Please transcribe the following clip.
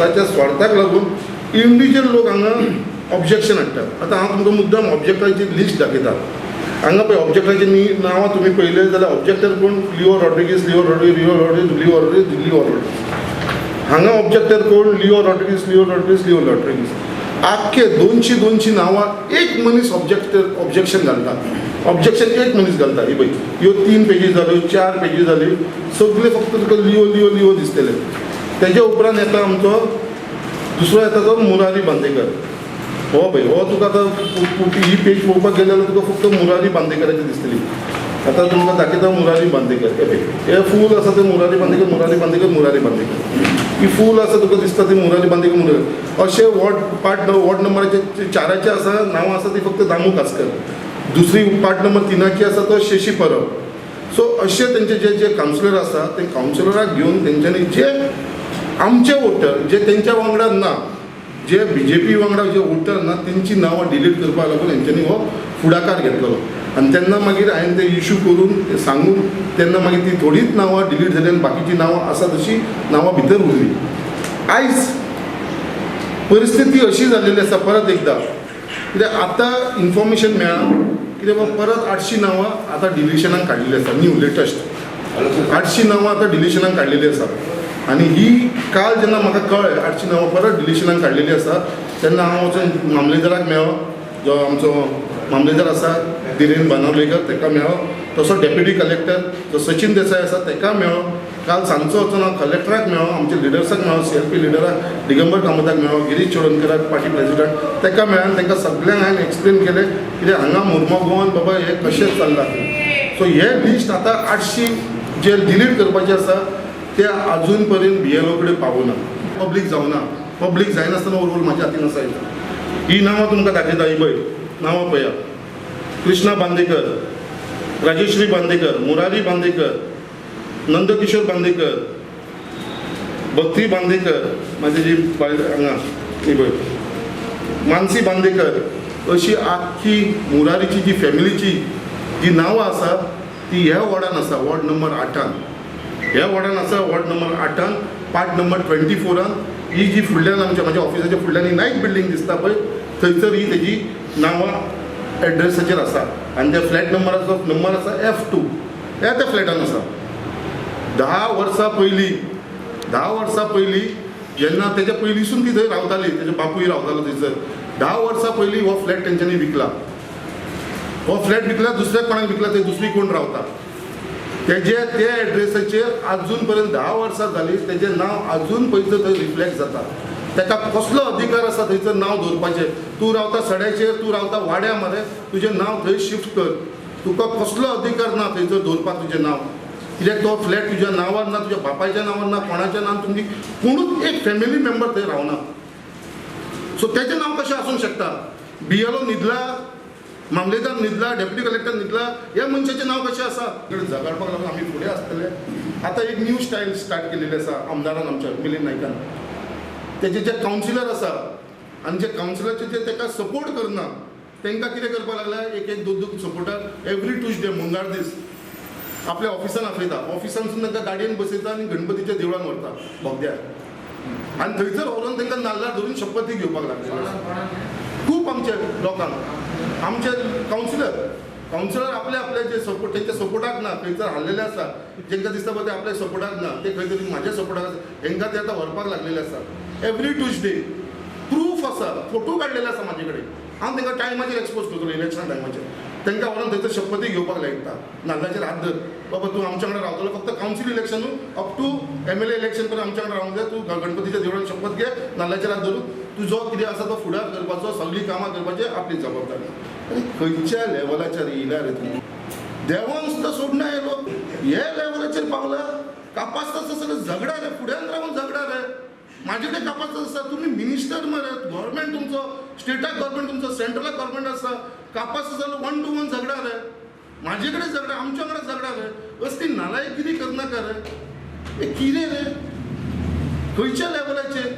स्वताच्या स्वार्थाक लागून इंडिविज्युअल लोक हांगा ऑब्जेक्शन हाडटात. आतां हांव तुमकां मुद्दाम ऑब्जेक्टाची लिस्ट दाखयता. हांगा पळय ऑब्जेक्टाची नांवां तुमी पळयलें जाल्यार ऑब्जेक्टर कोण लिओ रॉड्रिगीस हांगा ऑब्जेक्टर कोण लिओ रॉड्रिगीस आख्खे 200 नांवां एक मनीस ऑब्जेक्शन घालता. ऑब्जेक्शन एक मनीस घालता. ही पळय ह्यो 3 पेजीस जाल्यो 4 पेजीस जाली सगळे फक्त तुका लिओ दिसतले. तेज्या उपरांत येता आमचो दुसरो येता तो मुरारी बांदेकर. हो पळय हो तुका आतां ही पेज पळोवपाक गेले जाल्यार तुका फक्त मुरारी बांदेकराची दिसतली. आतां तुमकां दाखयता मुरारी बांदेकर. हे पळय हे फूल आसा ते मुरारी बांदेकर ही फूल आसा तुका दिसता ती मुरारी बांदेकर अशे वॉर्ड नंबराचे 4चे आसा नांवां आसा ती फक्त दामू कासकर. दुसरी पार्ट नंबर 3ची आसा तो शशी परब. सो अशे तेंचे जे कावन्सिलर आसा ते कावन्सिलराक घेवन तेंच्यांनी जे आमचे वोटर जे तेंच्या वांगडा ना जे BJP वांगडा जे वोटर ना तेंची नांवां डिलीट करपाक लागून हेंच्यांनी हो फुडाकार घेतलो. आनी तेन्ना मागीर हांवें ते इशू करून ते सांगून तेन्ना मागीर ती थोडीच नांवां डिलीट जाली आनी बाकीची नांवां आसा तशी नांवां भितर उरली. आयज परिस्थिती अशी जाल्लेली आसा परत एकदा कित्याक आतां इन्फॉर्मेशन मेळ्ळा कित्याक परत 800 नांवां आतां डिलिशनाक काडिल्लीं आसा. न्यू लेटस्ट 800 नांवां आतां डिलिशनाक काडलेलीं आसा. आनी ही काल जेन्ना म्हाका कळ्ळें 800 नांवां परत डिलिशनाक काडलेलीं आसा तेन्ना हांव वचून मामलेदाराक मेळ्ळो. जो आमचो मामलेदार आसा धिरेन बानावलेकर ताका मेळ्ळो. तसो डेप्युटी कलेक्टर जो सचिन देसाय आसा ताका मेळ्ळो. काल सांजचो वचून हांव कलेक्टराक मेळ्ळो. आमच्या लिडर्साक मेळ्ळो. CLP लिडराक दिगंबर कामताक मेळ्ळो. गिरीश चोडणकराक पार्टी प्रेसिडेंट ताका मेळ्ळो. आनी तांकां सगळ्यांक हांवें एक्सप्लेन केलें कित्याक हांगा मुर्मा गोवन बाबा हे कशें चल्लां. सो हे लिस्ट आतां 800 जे डिलीट करपाचें आसा ते अजून पर्यंत BLO कडेन पावूना. पब्लीक जावना. पब्लीक जायनासतना ओवरऑल म्हाज्या हातीन आसा. ही नांवां तुमकां दाखयता. ही पळय नांवां पळया. कृष्णा बांदेकर, राजेश्री बांदेकर, मुरारी बांदेकर, नंदकिशोर बांदेकर, भक्ती बांदेकर, माझी जी हांगा ही पळय मानसी बांदेकर अशी आख्खी मुरारीची जी फॅमिलीची जी नांवां आसा ती ह्या वॉर्डान आसा. वॉर्ड नंबर 8 ह्या वॉर्डान आसा. वॉर्ड नंबर 8 पार्ट नंबर 24 ही जी फुडल्यान आमच्या म्हाज्या ऑफिसाच्या फुडल्यान ही नायक बिल्डींग दिसता पळय थंयसर ही तेजी नांवां एड्रेसाचेर आसा. आनी त्या फ्लॅट नंबर आसा F2 ह्या त्या फ्लॅटान आसा. 10 वर्सां पयलीं जेन्ना तेच्या पयलींसून ती थंय रावताली तेजो बापूय रावतालो थंयसर. 10 वर्सां पयलीं हो फ्लॅट तेंच्यांनी विकला. हो फ्लॅट विकला दुसऱ्या कोणाक विकला ते दुसरी कोण रावता ते एड्रेसाचेर अजून पर्यंत 10 वर्सां जाली तेजें नांव अजून पयलीं थंय रिफ्लेक्ट जाता. ताका कसलो अधिकार आसा थंयसर नांव दवरपाचें. तूं रावता सड्याचेर तूं रावता वाड्या मरे तुजें नांव थंय शिफ्ट कर. तुका कसलो अधिकार ना थंयसर दवरपाक तुजें नांव. कित्याक तो फ्लॅट तुज्या नांवार ना तुज्या बापायच्या नांवार ना कोणाच्या नांवार तुमची कोणूच एक फॅमिली मेंबर थंय रावना. सो तेजें नांव कशें आसूंक शकता. BLO न्हिदला, मामलेदार न्हिदला, डेप्युटी कलेक्टर न्हिदला, ह्या मनशाचें नांव कशें आसा. झगडपाक लागून आमी फुडें आसतले. आतां एक न्यू स्टायल स्टार्ट केलेली आसा आमदारान आमच्या मिलिंद नायकान. तेजे जे कावन्सिलर आसा आनी जे कावन्सिलराचे जे ताका सपोर्ट करना तांकां कितें करपाक लागला एक 2 सपोर्टर एवरी ट्युजडे मंगळार दीस आपल्या ऑफिसान आपयता. ऑफिसानसून तांकां गाडयेन बसयता आनी गणपतीच्या देवळान व्हरता बोगद्यार. आनी थंयसर व्हरून तांकां नाल्लार धरून शपथी घेवपाक लागले. खूब आमच्या लोकांक आमचे कावन्सिलर आपले जे सपोर्ट तेंच्या सपोर्टाक ना थंयसर हाल्लेले आसा. जेंकां दिसता पळय ते आपल्या सपोर्टाक ना ते खंय तरी म्हाज्या सपोर्टाक आसा हेंकां ते आतां व्हरपाक लागलेले आसा. एवरी ट्युजडे प्रूफ आसा फोटो काडलेले आसा म्हाजे कडेन. हांव तांकां टायमाचेर एक्सपोज करतलो इलेक्शन टायमाचेर. तांकां व्हरून थंयसर शपथी घेवपाक लायता. नाल्लाचेर हात धर बाबा तूं आमच्या वांगडा रावतलो फक्त council election up to MLA election पर्यंत आमच्या वांगडा रावंक जाय. तूं गणपतीच्या देवळान शपथ घे नाल्लाचेर हात धरून तुजो कितें आसा तो फुडार करपाचो सगळीं कामां करपाची आपली जबाबदारी. आनी खंयच्या लेवलाचेर येयला रे तुमी. देवान सुद्दां सोडना हे लोक हे लेवलाचेर पावला. कापासता सगळं झगडा रे फुड्यान रावन झगडा रे. म्हाजे कडेन कापास आसा तुमी मिनिस्टर मरे गव्हर्मेंट तुमचो स्टेटाक गव्हर्मेंट तुमचो सेंट्रलाक गव्हर्मेंट आसा. कापास जालो 1 to 1 झगडा रे. म्हाजे कडेन झगडा आमच्या वांगडा झगडा रे. असली नालायक कितें करनाका रे. हे कितें रे खंयच्या लेवलाचेर